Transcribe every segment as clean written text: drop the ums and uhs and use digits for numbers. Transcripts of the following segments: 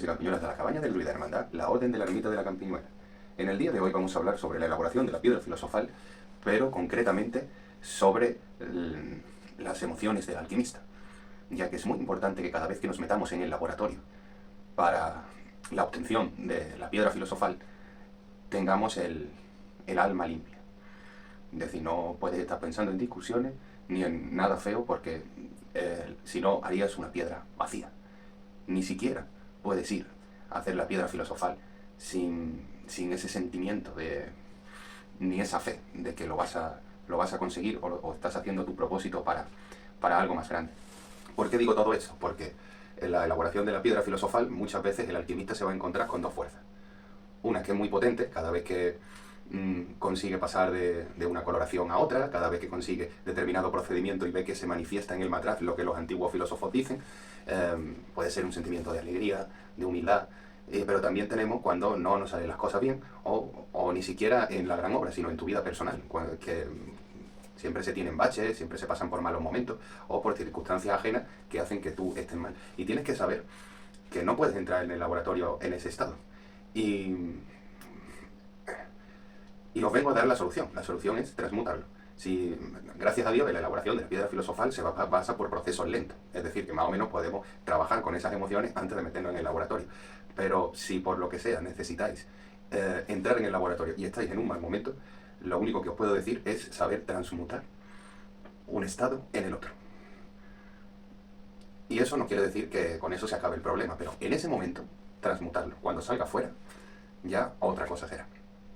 campiñuelos y campiñuelas de la Cabaña del Druida Hermandad, la Orden de la Ermita de la Campiñuela. En el día de hoy vamos a hablar sobre la elaboración de la piedra filosofal, pero concretamente sobre las emociones del alquimista, ya que es muy importante que cada vez que nos metamos en el laboratorio para la obtención de la piedra filosofal tengamos el alma limpia. Es decir, no puedes estar pensando en discusiones ni en nada feo porque si no harías una piedra vacía. Ni siquiera puedes ir a hacer la piedra filosofal sin ese sentimiento ni esa fe de que lo vas a conseguir o estás haciendo tu propósito para algo más grande. ¿Por qué digo todo esto? Porque en la elaboración de la piedra filosofal muchas veces el alquimista se va a encontrar con dos fuerzas. Una que es muy potente, cada vez que consigue pasar de una coloración a otra, cada vez que consigue determinado procedimiento y ve que se manifiesta en el matraz lo que los antiguos filósofos dicen, puede ser un sentimiento de alegría, de humildad, pero también tenemos cuando no nos salen las cosas bien, o ni siquiera en la gran obra, sino en tu vida personal, que siempre se tienen baches, siempre se pasan por malos momentos, o por circunstancias ajenas que hacen que tú estés mal. Y tienes que saber que no puedes entrar en el laboratorio en ese estado. Y os vengo a dar la solución. La solución es transmutarlo. Si, gracias a Dios, en la elaboración de la piedra filosofal se basa por procesos lentos. Es decir, que más o menos podemos trabajar con esas emociones antes de meternos en el laboratorio. Pero si por lo que sea necesitáis entrar en el laboratorio y estáis en un mal momento, lo único que os puedo decir es saber transmutar un estado en el otro. Y eso no quiere decir que con eso se acabe el problema, pero en ese momento, transmutarlo. Cuando salga fuera, ya otra cosa será.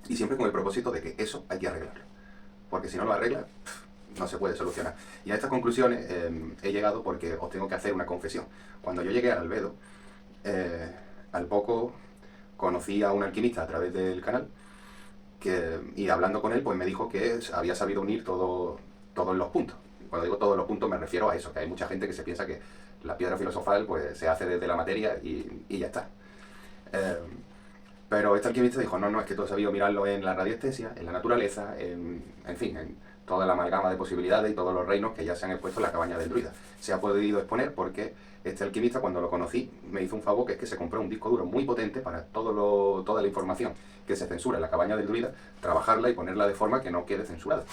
Y siempre con el propósito de que eso hay que arreglarlo. Porque si no lo arregla, no se puede solucionar. Y a estas conclusiones he llegado porque os tengo que hacer una confesión. Cuando yo llegué al Albedo, al poco conocí a un alquimista a través del canal y hablando con él pues me dijo que había sabido unir todos los puntos. Cuando digo todos los puntos me refiero a eso, que hay mucha gente que se piensa que la piedra filosofal pues se hace desde la materia y ya está. Pero este alquimista dijo, no, es que tú has sabido mirarlo en la radiestesia, en la naturaleza, en fin, en toda la amalgama de posibilidades y todos los reinos que ya se han expuesto en la Cabaña del Druida. Se ha podido exponer porque este alquimista, cuando lo conocí, me hizo un favor, que es que se compró un disco duro muy potente para toda la información que se censura en la Cabaña del Druida, trabajarla y ponerla de forma que no quede censurada.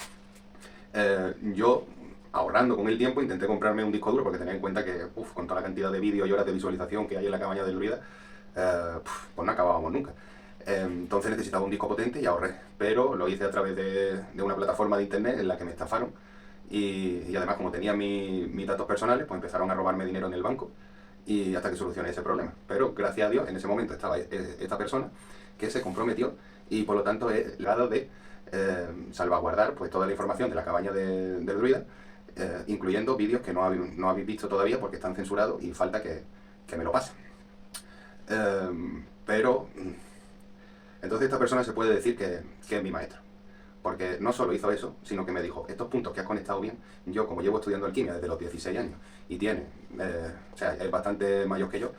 Yo, ahorrando con el tiempo, intenté comprarme un disco duro porque tenía en cuenta que, con toda la cantidad de vídeos y horas de visualización que hay en la Cabaña del Druida, pues no acabábamos nunca. Entonces necesitaba un disco potente y ahorré, pero lo hice a través de una plataforma de internet en la que me estafaron y además como tenía mis datos personales pues empezaron a robarme dinero en el banco y hasta que solucioné ese problema. Pero gracias a Dios en ese momento estaba esta persona que se comprometió y por lo tanto he llegado de salvaguardar pues toda la información de la Cabaña del Druida, incluyendo vídeos que no habéis visto todavía porque están censurados y falta que me lo pasen. Pero entonces esta persona se puede decir que es mi maestro, porque no solo hizo eso, sino que me dijo, estos puntos que has conectado bien, yo como llevo estudiando alquimia desde los 16 años y o sea, es bastante mayor que yo,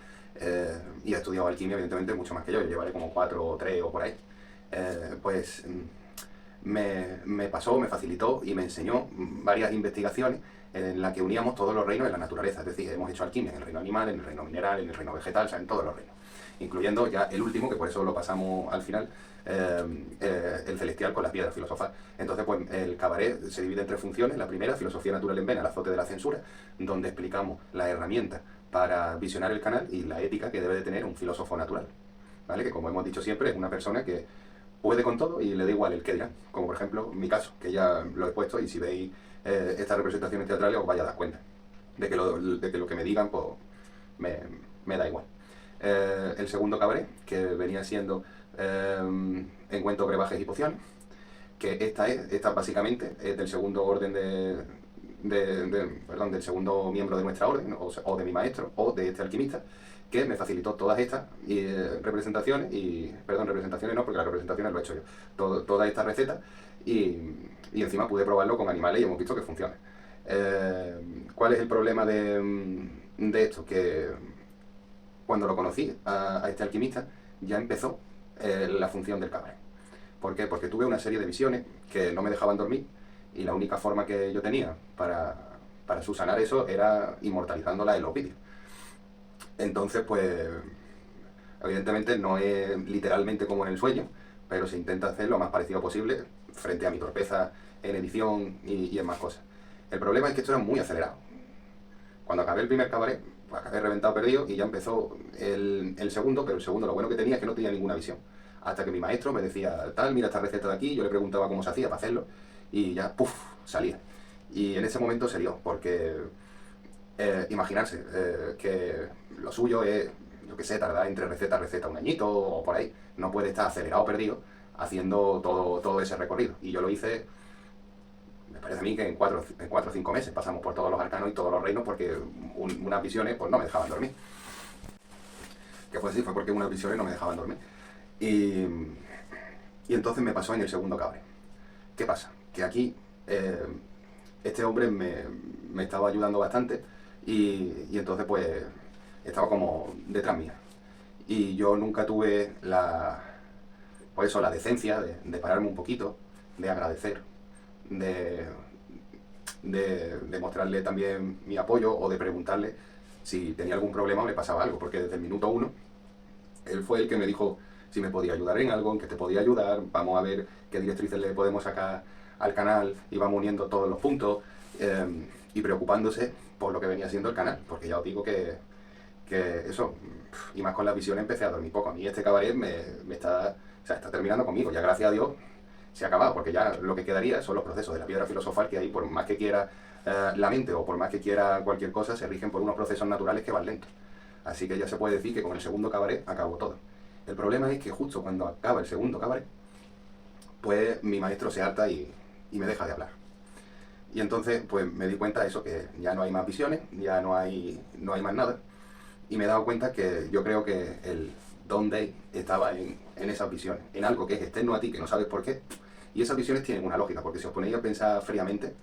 y ha estudiado alquimia evidentemente mucho más que yo llevaré como 4 o 3 o por ahí, pues me pasó, me facilitó y me enseñó varias investigaciones en las que uníamos todos los reinos de la naturaleza. Es decir, hemos hecho alquimia en el reino animal, en el reino mineral, en el reino vegetal, o sea, en todos los reinos, incluyendo ya el último, que por eso lo pasamos al final, el celestial con la piedra filosofal. Entonces, pues el cabaret se divide en 3 funciones. La primera, filosofía natural en vena, el azote de la censura, donde explicamos las herramientas para visionar el canal y la ética que debe de tener un filósofo natural, ¿vale? Que como hemos dicho siempre, es una persona que puede con todo y le da igual el que dirán, como por ejemplo mi caso, que ya lo he puesto y si veis estas representaciones teatrales os vais a dar cuenta de que lo que me digan pues me da igual. El segundo cabaret, que venía siendo encuentros, brebajes y pociones, que esta básicamente es del segundo orden del segundo miembro de nuestra orden, o de mi maestro, o de este alquimista, que me facilitó todas estas representaciones, representaciones no, porque las representaciones lo he hecho yo, todas estas recetas, y encima pude probarlo con animales y hemos visto que funciona. ¿Cuál es el problema de esto? Que cuando lo conocí a este alquimista ya empezó la función del cabaret. ¿Por qué? Porque tuve una serie de visiones que no me dejaban dormir y la única forma que yo tenía para subsanar eso era inmortalizándola en los vídeos. Entonces, pues Evidentemente no es literalmente como en el sueño, pero se intenta hacer lo más parecido posible frente a mi torpeza en edición y en más cosas. El problema es que esto era muy acelerado. Cuando acabé el primer cabaret, pues acabé reventado, perdido, y ya empezó el segundo, pero el segundo lo bueno que tenía es que no tenía ninguna visión. Hasta que mi maestro me decía, tal, mira esta receta de aquí, yo le preguntaba cómo se hacía para hacerlo, y ya, puff, salía. Y en ese momento se dio, porque imaginarse que lo suyo es, yo qué sé, tardar entre receta a receta un añito o por ahí. No puede estar acelerado, perdido, haciendo todo ese recorrido. Y yo lo hice, me parece a mí que en 4 o 5 meses pasamos por todos los arcanos y todos los reinos, porque unas visiones pues no me dejaban dormir. Que fue así, fue porque unas visiones no me dejaban dormir. Y, y entonces me pasó en el segundo cabre. ¿Qué pasa? Que aquí este hombre me estaba ayudando bastante y entonces pues estaba como detrás mía. Y yo nunca tuve pues eso, la decencia de pararme un poquito, de agradecer, de mostrarle también mi apoyo o de preguntarle si tenía algún problema o le pasaba algo, porque desde el minuto 1 él fue el que me dijo si me podía ayudar en algo, en qué te podía ayudar, vamos a ver qué directrices le podemos sacar al canal, y vamos uniendo todos los puntos, y preocupándose por lo que venía siendo el canal, porque ya os digo que eso, y más con las visiones, empecé a dormir poco. A mí este cabaret me está, o sea, está terminando conmigo, ya gracias a Dios se ha acabado, porque ya lo que quedaría son los procesos de la piedra filosofal, que ahí por más que quiera la mente o por más que quiera cualquier cosa, se rigen por unos procesos naturales que van lentos. Así que ya se puede decir que con el segundo cabaret acabó todo. El problema es que justo cuando acaba el segundo cabaret, pues mi maestro se harta y me deja de hablar. Y entonces pues me di cuenta de eso, que ya no hay más visiones, ya no hay más nada. Y me he dado cuenta que yo creo que el Don Day estaba en esas visiones, en algo que es externo a ti, que no sabes por qué. Y esas visiones tienen una lógica, porque si os ponéis a pensar fríamente,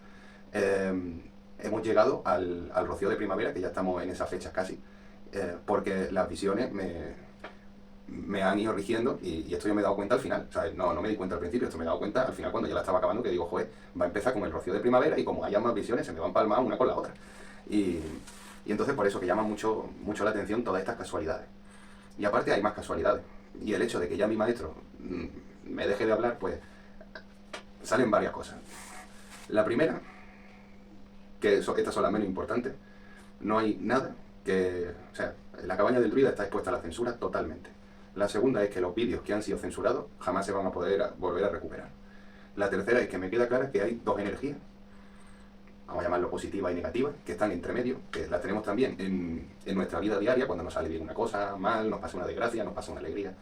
hemos llegado al rocío de primavera, que ya estamos en esas fechas casi, porque las visiones me han ido rigiendo, y esto yo me he dado cuenta al final. O sea, no me di cuenta al principio, esto me he dado cuenta al final cuando ya la estaba acabando, que digo, joder, va a empezar con el rocío de primavera y como haya más visiones se me van palmadas una con la otra. Y entonces por eso que llama mucho la atención todas estas casualidades. Y aparte hay más casualidades. Y el hecho de que ya mi maestro me deje de hablar, pues salen varias cosas. La primera, que estas son las menos importantes, no hay nada que... O sea, la cabaña del druida está expuesta a la censura totalmente. La segunda es que los vídeos que han sido censurados jamás se van a poder volver a recuperar. La tercera es que me queda clara que hay dos energías, vamos a llamarlo positiva y negativa, que están entre medio, que las tenemos también en nuestra vida diaria, cuando nos sale bien una cosa, mal, nos pasa una desgracia, nos pasa una alegría.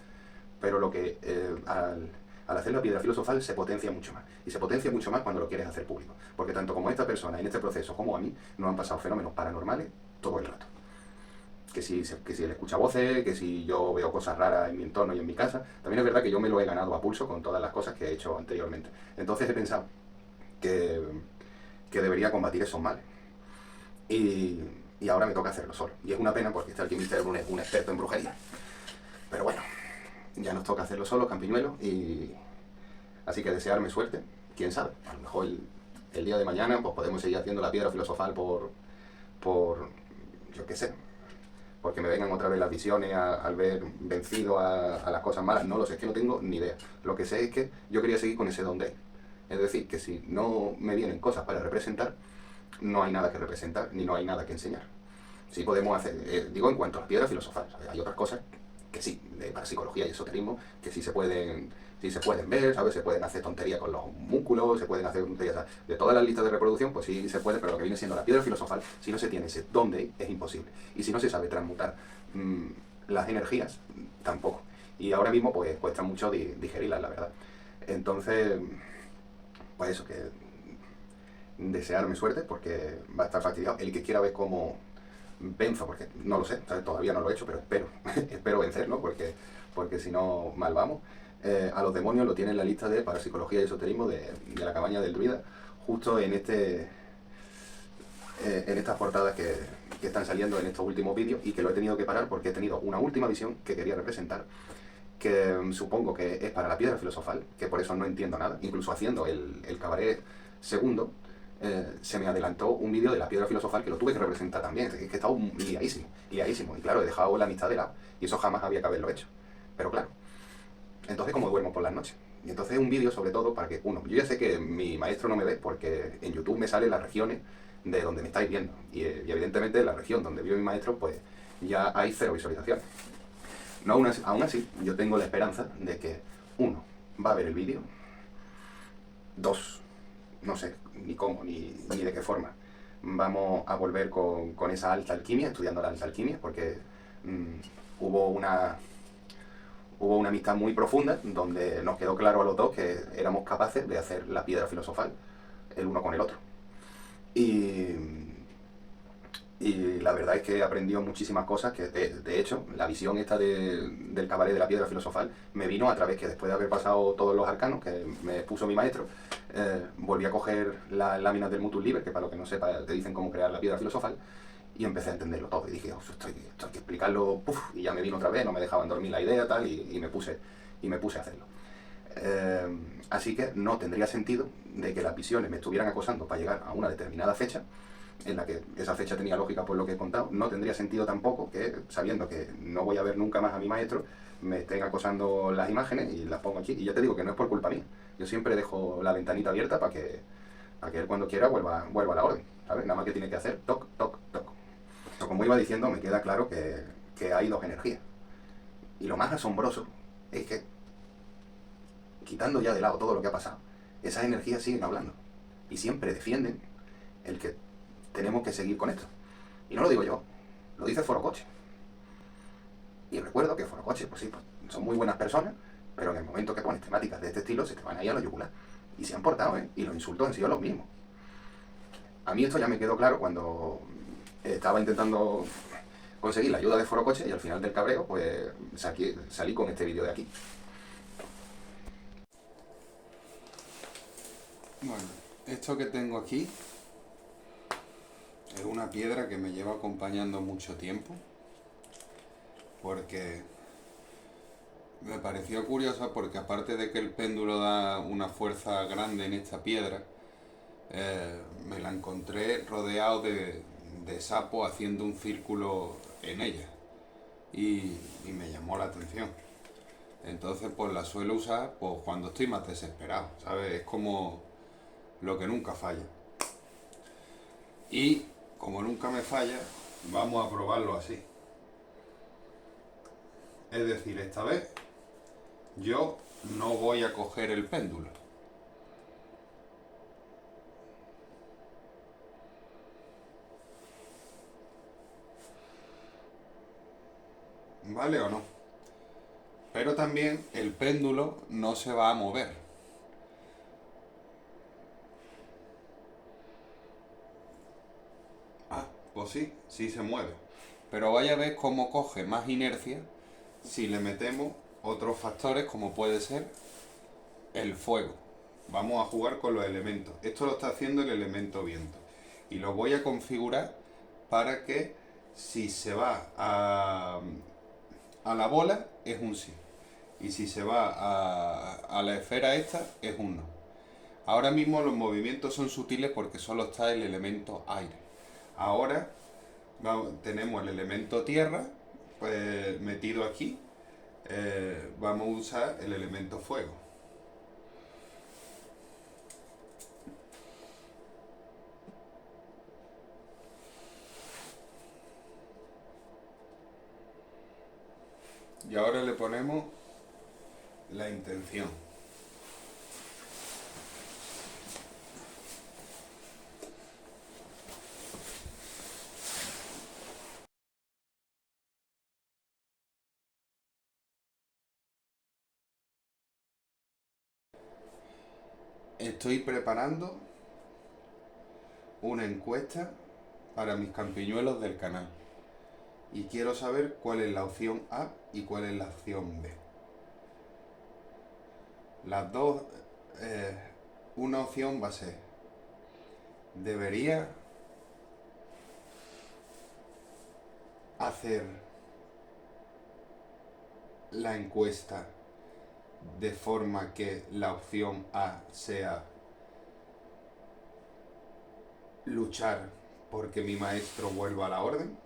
Pero lo que al hacer la piedra filosofal se potencia mucho más. Y se potencia mucho más cuando lo quieres hacer público. Porque tanto como esta persona en este proceso como a mí, nos han pasado fenómenos paranormales todo el rato. Que si él escucha voces, que si yo veo cosas raras en mi entorno y en mi casa. También es verdad que yo me lo he ganado a pulso con todas las cosas que he hecho anteriormente. Entonces he pensado que debería combatir esos males. Y ahora me toca hacerlo solo. Y es una pena porque este alquimista es un experto en brujería. Pero bueno, ya nos toca hacerlo solo, campiñuelos, y así que desearme suerte. Quién sabe, a lo mejor el día de mañana pues podemos seguir haciendo la piedra filosofal por yo qué sé, porque me vengan otra vez las visiones al ver vencido a las cosas malas. No lo sé, es que no tengo ni idea. Lo que sé es que yo quería seguir con ese don de él. Es decir, que si no me vienen cosas para representar, no hay nada que representar, ni no hay nada que enseñar. Sí podemos hacer, digo en cuanto a la piedra filosofal, ¿sabes? Hay otras cosas que sí, de parapsicología y esoterismo, que sí se pueden ver, ¿sabes? Se pueden hacer tonterías con los músculos, se pueden hacer tonterías, ¿sabes? De todas las listas de reproducción, pues sí se puede, pero lo que viene siendo la piedra filosofal, si no se tiene ese dónde, es imposible. Y si no se sabe transmutar las energías, tampoco. Y ahora mismo pues cuesta mucho digerirlas, la verdad. Entonces, pues eso, que desearme suerte, porque va a estar fastidiado. El que quiera ver cómo venzo, porque no lo sé, ¿sabes? Todavía no lo he hecho, pero espero vencerlo, porque si no, mal vamos. A los demonios lo tiene en la lista de parapsicología y esoterismo de la cabaña del druida, justo en estas portadas que están saliendo en estos últimos vídeos, y que lo he tenido que parar porque he tenido una última visión que quería representar, que supongo que es para la piedra filosofal, que por eso no entiendo nada. Incluso haciendo el cabaret segundo, se me adelantó un vídeo de la piedra filosofal que lo tuve que representar también. Es que he estado liadísimo, liadísimo. Y claro, he dejado la amistad de lado. Y eso jamás había que haberlo hecho. Pero claro, entonces ¿cómo duermo por las noches? Y entonces un vídeo sobre todo para que, uno, yo ya sé que mi maestro no me ve porque en YouTube me salen las regiones de donde me estáis viendo. Y evidentemente la región donde vive mi maestro, pues ya hay 0 visualizaciones. No, aún así, yo tengo la esperanza de que, uno, va a ver el vídeo, dos, no sé ni cómo, ni de qué forma, vamos a volver con esa alta alquimia, estudiando la alta alquimia, porque hubo una amistad muy profunda donde nos quedó claro a los dos que éramos capaces de hacer la piedra filosofal el uno con el otro. Y, y la verdad es que he aprendido muchísimas cosas que, de hecho, la visión esta del cabaret de la piedra filosofal me vino a través que después de haber pasado todos los arcanos que me puso mi maestro, volví a coger las láminas del Mutus Liber, que para lo que no sepa te dicen cómo crear la piedra filosofal, y empecé a entenderlo todo. Y dije, oh, esto hay que explicarlo, y ya me vino otra vez, no me dejaban dormir la idea, tal, y me puse a hacerlo. Así que no tendría sentido de que las visiones me estuvieran acosando para llegar a una determinada fecha, en la que esa fecha tenía lógica por lo que he contado. No tendría sentido tampoco que, sabiendo que no voy a ver nunca más a mi maestro, me estén acosando las imágenes y las pongo aquí. Y ya te digo que no es por culpa mía. Yo siempre dejo la ventanita abierta para que él cuando quiera vuelva a la orden, ¿sabes? Nada más que tiene que hacer toc, toc, toc. Como iba diciendo, me queda claro que hay dos energías. Y lo más asombroso es que, quitando ya de lado todo lo que ha pasado, esas energías siguen hablando. Y siempre defienden el que tenemos que seguir con esto. Y no lo digo yo, lo dice Forocoche. Y recuerdo que Forocoche, pues sí, pues, son muy buenas personas, pero en el momento que pones temáticas de este estilo, se te van ahí a la yugular. Y se han portado, ¿eh? Y los insultos han sido los mismos. A mí esto ya me quedó claro cuando estaba intentando conseguir la ayuda de Forocoche y al final del cabreo, pues salí con este vídeo de aquí. Bueno, esto que tengo aquí es una piedra que me lleva acompañando mucho tiempo porque me pareció curiosa porque aparte de que el péndulo da una fuerza grande en esta piedra, me la encontré rodeado de sapos haciendo un círculo en ella y me llamó la atención. Entonces pues la suelo usar pues cuando estoy más desesperado, ¿sabes? Es como lo que nunca falla. Y como nunca me falla, vamos a probarlo así. Es decir, esta vez yo no voy a coger el péndulo. ¿Vale o no? Pero también el péndulo no se va a mover. Ah, pues sí, sí se mueve. Pero vaya a ver cómo coge más inercia si le metemos otros factores como puede ser el fuego. Vamos a jugar con los elementos. Esto lo está haciendo el elemento viento. Y lo voy a configurar para que si se va a la bola es un sí. Y si se va a la esfera esta es un no. Ahora mismo los movimientos son sutiles porque solo está el elemento aire. Ahora tenemos el elemento tierra pues, metido aquí. Vamos a usar el elemento fuego. Y ahora le ponemos la intención. Estoy preparando una encuesta para mis campiñuelos del canal. Y quiero saber cuál es la opción A y cuál es la opción B. Las dos, una opción va a ser, debería hacer la encuesta de forma que la opción A sea luchar porque mi maestro vuelva a la orden.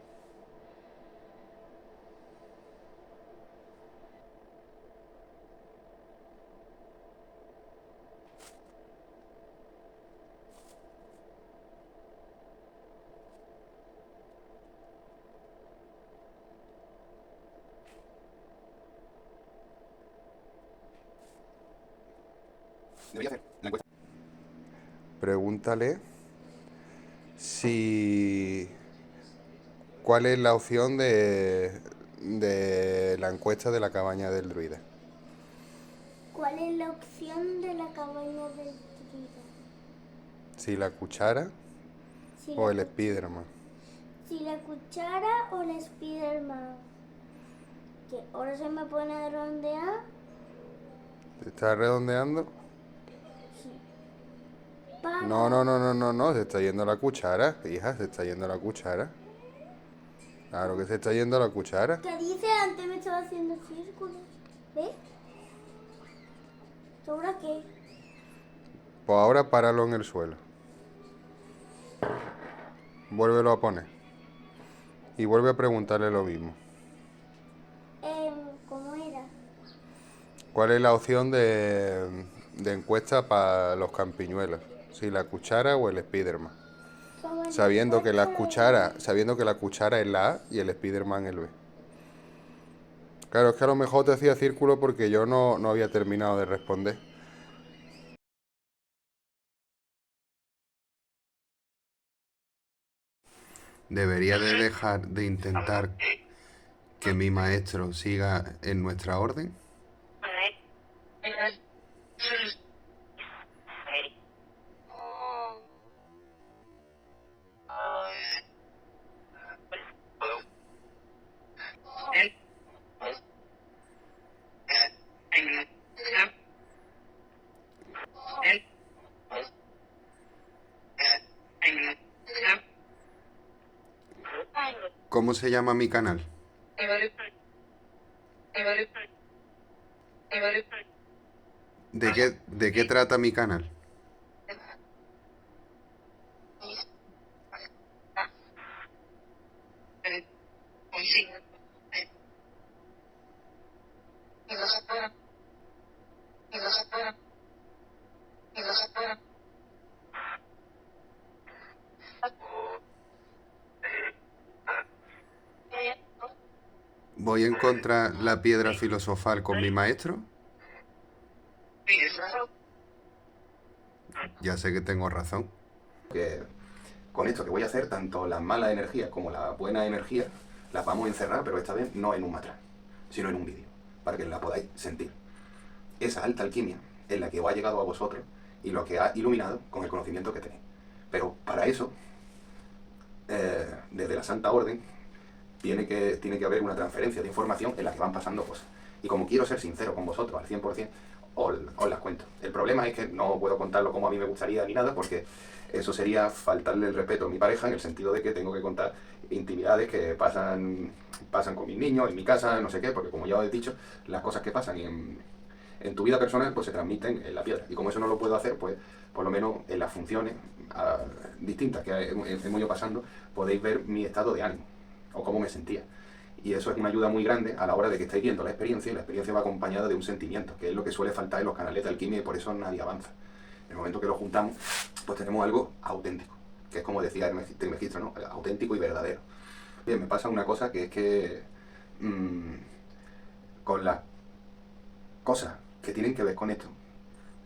Debería hacer la encuesta. Pregúntale si cuál es la opción de la encuesta de la cabaña del druida. ¿Cuál es la opción de la cabaña del druida? Si la cuchara Si o la, el Spiderman. si la cuchara o el Spiderman. Que ahora se me pone a rondear. ¿Te estás redondeando? Sí. Para. No, se está yendo la cuchara, hija, se está yendo la cuchara. Claro que se está yendo la cuchara. ¿Qué dice? Antes me estaba haciendo círculos. ¿Ves? ¿Sobre qué? Pues ahora páralo en el suelo. Vuélvelo a poner. Y vuelve a preguntarle lo mismo. ¿Cómo era? ¿Cuál es la opción de encuesta para los campiñuelos? Si la cuchara o el Spiderman. ¿Cómo era? Sabiendo que la cuchara es la A y el Spiderman el B. Claro, es que a lo mejor te hacía círculo porque yo no había terminado de responder. Debería de dejar de intentar que mi maestro siga en nuestra orden. ¿Cómo se llama mi canal? ¿De qué trata mi canal? ¿Voy a encontrar la piedra filosofal con mi maestro? Ya sé que tengo razón. Que con esto que voy a hacer, tanto la mala energía como la buena energía, las vamos a encerrar, pero esta vez no en un matraz, sino en un vídeo, para que la podáis sentir. Esa alta alquimia es la que os ha llegado a vosotros y lo que ha iluminado con el conocimiento que tenéis. Pero para eso, desde la Santa Orden, tiene que haber una transferencia de información en la que van pasando cosas. Y como quiero ser sincero con vosotros al 100%, os las cuento. El problema es que no puedo contarlo como a mí me gustaría ni nada, porque eso sería faltarle el respeto a mi pareja, en el sentido de que tengo que contar intimidades que pasan con mis niños, en mi casa, no sé qué, porque como ya os he dicho, las cosas que pasan en tu vida personal pues se transmiten en la piedra. Y como eso no lo puedo hacer, pues por lo menos en las funciones distintas que hemos ido pasando, podéis ver mi estado de ánimo o cómo me sentía. Y eso es una ayuda muy grande a la hora de que estéis viendo la experiencia, y la experiencia va acompañada de un sentimiento, que es lo que suele faltar en los canales de alquimia, y por eso nadie avanza. En el momento que lo juntamos, pues tenemos algo auténtico, que es como decía el Trismegisto, ¿no? Auténtico y verdadero. Bien, me pasa una cosa, que es que con las cosas que tienen que ver con esto,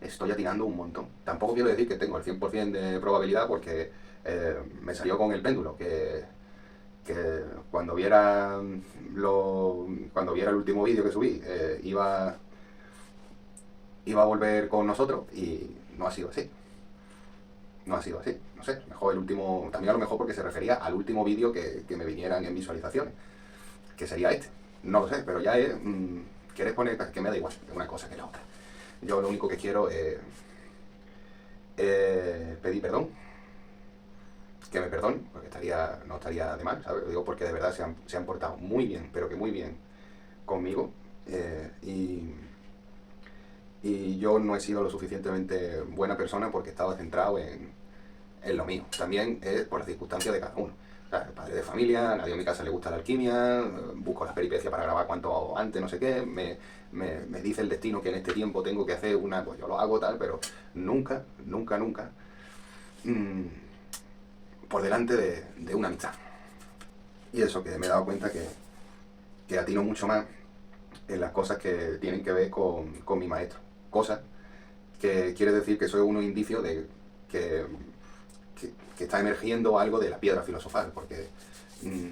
estoy atinando un montón. Tampoco quiero decir que tengo el 100% de probabilidad, porque me salió con el péndulo, que cuando viera el último vídeo que subí, iba a volver con nosotros, y no ha sido así. No ha sido así, no sé, mejor el último, también a lo mejor porque se refería al último vídeo que me vinieran en visualizaciones, que sería este. No lo sé, pero ya es, ¿quieres poner? Que me da igual, una cosa que la otra. Yo lo único que quiero es pedir perdón, que me perdonen, porque no estaría de mal, ¿sabes? Lo digo porque de verdad se han portado muy bien, pero que muy bien conmigo, y yo no he sido lo suficientemente buena persona porque estaba centrado es lo mío. También es por las circunstancias de cada uno. O sea, padre de familia, a nadie en mi casa le gusta la alquimia, busco las peripecias para grabar cuanto antes, no sé qué, me dice el destino que en este tiempo tengo que hacer una, pues yo lo hago tal, pero nunca, por delante de una amistad. Y eso, que me he dado cuenta que atino mucho más en las cosas que tienen que ver con mi maestro. Cosas que quiere decir que soy unos indicios de que está emergiendo algo de la piedra filosofal, porque,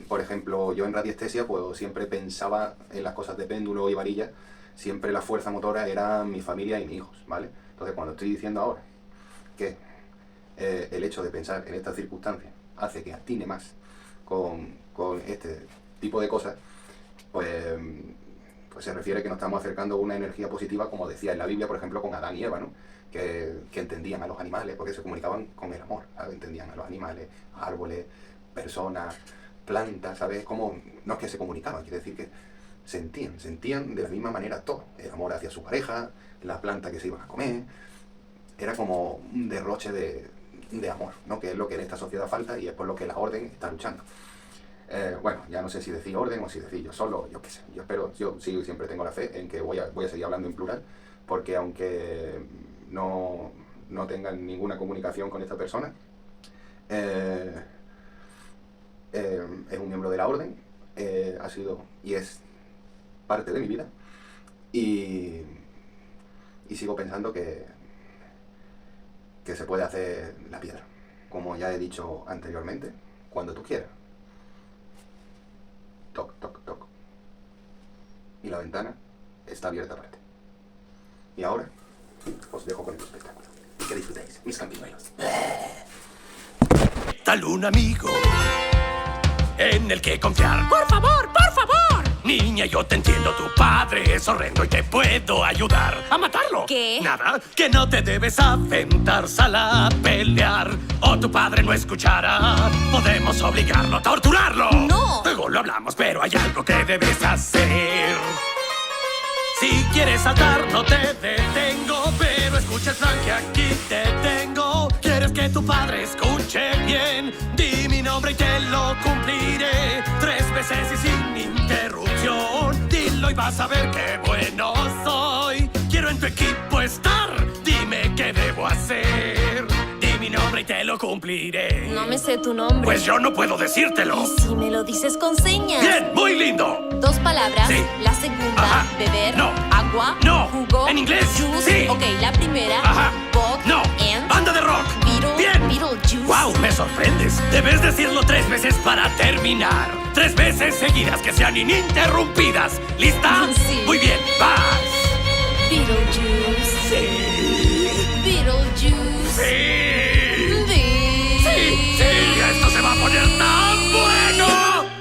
por ejemplo, yo en radiestesia pues siempre pensaba en las cosas de péndulo y varilla, siempre la fuerza motora era mi familia y mis hijos, ¿vale? Entonces cuando estoy diciendo ahora que el hecho de pensar en estas circunstancias hace que atine más con este tipo de cosas, pues se refiere que nos estamos acercando a una energía positiva, como decía en la Biblia, por ejemplo, con Adán y Eva, ¿no? Que entendían a los animales, porque se comunicaban con el amor, ¿sabes? Entendían a los animales, árboles, personas, plantas, ¿sabes? Como, no es que se comunicaban, quiere decir que sentían de la misma manera todo. El amor hacia su pareja, la planta que se iban a comer, era como un derroche de amor, ¿no? Que es lo que en esta sociedad falta y es por lo que la orden está luchando. Bueno, ya no sé si decir orden o si decir yo solo, yo qué sé. Yo siempre tengo la fe en que voy a seguir hablando en plural, porque aunque no tengan ninguna comunicación con esta persona, es un miembro de la orden, ha sido y es parte de mi vida, y sigo pensando que se puede hacer la piedra, como ya he dicho anteriormente, cuando tú quieras. Toc, toc, toc. Y la ventana está abierta para ti. Y ahora os dejo con el espectáculo. Y que disfrutéis, mis campinuelos. Tal un amigo en el que confiar. ¡Por favor, por favor! Niña, yo te entiendo, tu padre es horrendo y te puedo ayudar a matarlo. ¿Qué? Nada, que no te debes aventar, sal a pelear o tu padre no escuchará. Podemos obligarlo a torturarlo. No. Luego lo hablamos, pero hay algo que debes hacer. Si quieres saltar, no te detengo, pero escucha, Frank, que aquí te tengo. ¿Quieres que tu padre escuche bien? Di mi nombre y te lo cumpliré 3 veces y sin interrupción. Dilo y vas a ver qué bueno soy. Quiero en tu equipo estar, dime qué debo hacer. Di mi nombre y te lo cumpliré. No me sé tu nombre. Pues yo no puedo decírtelo. ¿Y si me lo dices con señas? Bien, muy lindo. 2 palabras. Sí. La segunda, Ajá. beber. No. Agua. No. Jugo. En inglés. Juice. Sí. Ok, la primera. Ajá. Bob. No. And. Banda de rock. Beetle. Bien. Beetlejuice. Wow, me sorprendes. Debes decirlo 3 veces para terminar. 3 veces seguidas que sean ininterrumpidas. ¿Lista? Sí. Muy bien, vas. Beetlejuice. Sí. Beetlejuice. Sí. Sí, esto se va a poner tan bueno.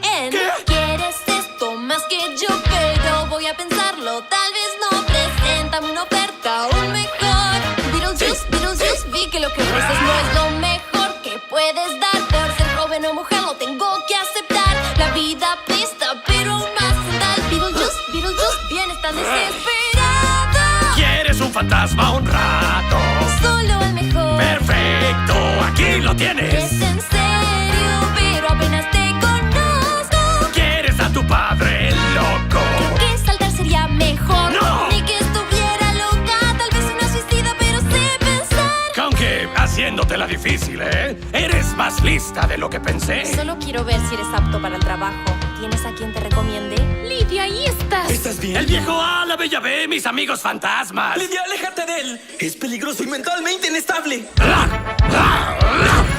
And. ¿Qué? ¿Quieres esto más que yo? Pero voy a pensarlo. Tal vez no. Preséntame una oferta aún mejor. Beetlejuice, Sí. Beetlejuice. Vi que lo que ofreces no es lo mejor que puedes dar. Por ser joven o mujer lo tengo que aceptar. La vida apesta, pero aún más tal. Beetlejuice, Beetlejuice, vienes tan desesperada. ¿Quieres un fantasma un rato? Solo el mejor. Perfecto, aquí lo tienes. Es en serio, pero apenas te conozco. ¿Quieres a tu padre loco? Que saltar sería mejor. ¡No! Ni que estuviera loca, tal vez una suicida, pero sé pensar. Aunque haciéndotela difícil, ¿eh? Eres más lista de lo que pensé. Solo quiero ver si eres apto para el trabajo. ¿Tienes a quien te recomiende? Lidia, ahí estás. ¿Estás bien? El viejo A, la bella B, mis amigos fantasmas. Lidia, aléjate de él. Es peligroso y mentalmente inestable.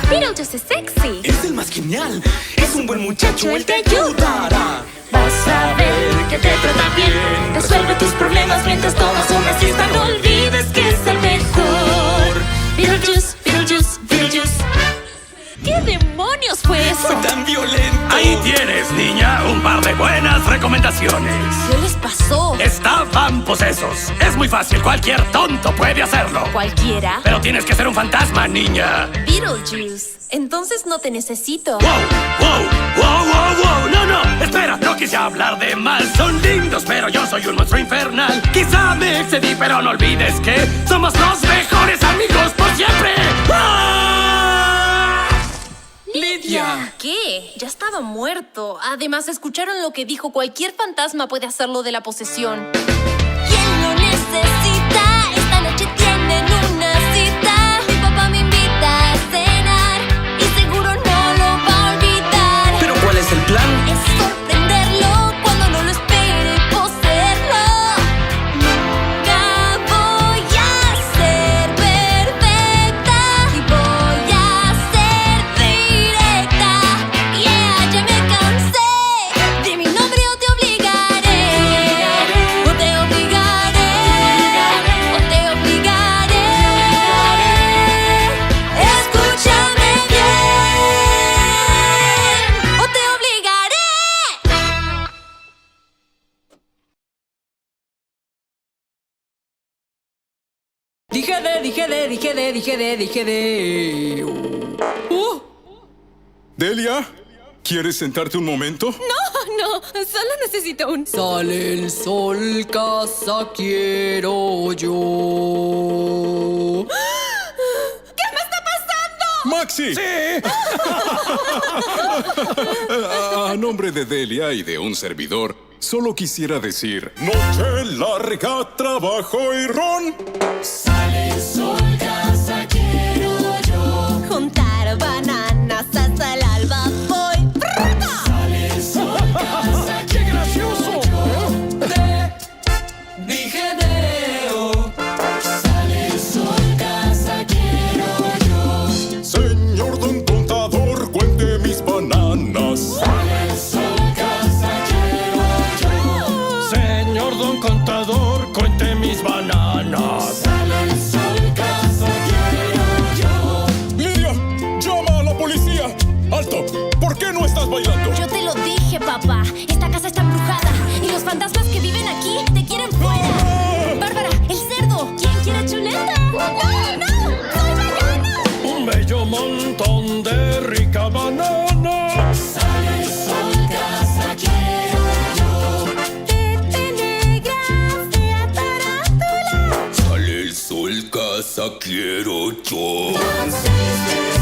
Beetlejuice es sexy. Es el más genial. Es un buen muchacho, él te ayudará. Vas a ver que te trata bien. Resuelve tus problemas mientras tomas una siesta. No olvides que es el mejor. Beetlejuice, Beetlejuice, Beetlejuice. ¿Qué demonios fue eso? Fue tan violento. Ahí tienes, niña, un par de buenas recomendaciones. ¿Qué les pasó? Estaban posesos. Es muy fácil, cualquier tonto puede hacerlo. Cualquiera. Pero tienes que ser un fantasma, niña. Beetlejuice. Entonces no te necesito. ¡Wow! ¡Wow! ¡Wow! ¡Wow! ¡Wow! ¡No, no! Espera, no quise hablar de mal. Son lindos, pero yo soy un monstruo infernal. Quizá me excedí, pero no olvides que somos los mejores amigos por siempre. ¡Ah! ¡Ella! ¿Qué? Ya estaba muerto. Además, escucharon lo que dijo. Cualquier fantasma puede hacerlo de la posesión. ¿Quién lo necesita? Esta noche tienen una cita. Mi papá me invita a cenar y seguro no lo va a olvidar. ¿Pero cuál es el plan? Es sorprenderlo cuando no lo espere y poseerlo. Nunca voy a ser perfecta y voy a ser directa. Yeah, ya me cansé de mi nombre o te obligaré. O te obligaré. O te obligaré. Escúchame bien. O te obligaré. Dije. Delia, ¿quieres sentarte un momento? No, solo necesito un... Sale el sol, casa quiero yo. ¿Qué me está pasando? ¡Maxi! ¡Sí! A nombre de Delia y de un servidor, solo quisiera decir: noche larga, trabajo y ron. Juntar bananas hasta el alba voy. ¡Qué gracioso! Dije Deo. Sale el sol, casa quiero yo. Señor don contador, cuente mis bananas. Sale el sol, casa quiero yo. Señor don contador, cuente mis bananas. Sale el sol, casa quiero yo. Lidia, llama a la policía. ¡Alto! ¿Por qué no estás bailando? Yo te lo dije, papá. Esta casa está embrujada y los fantasmas que viven aquí te quieren fuera. Bárbara, el cerdo. ¿Quién quiere chuleta? No, soy vegana. Un bello montón de rica banana. Sale el sol, casa quiero yo. Pepe negra, fea tarántula. Sale el sol, casa quiero yo. Entonces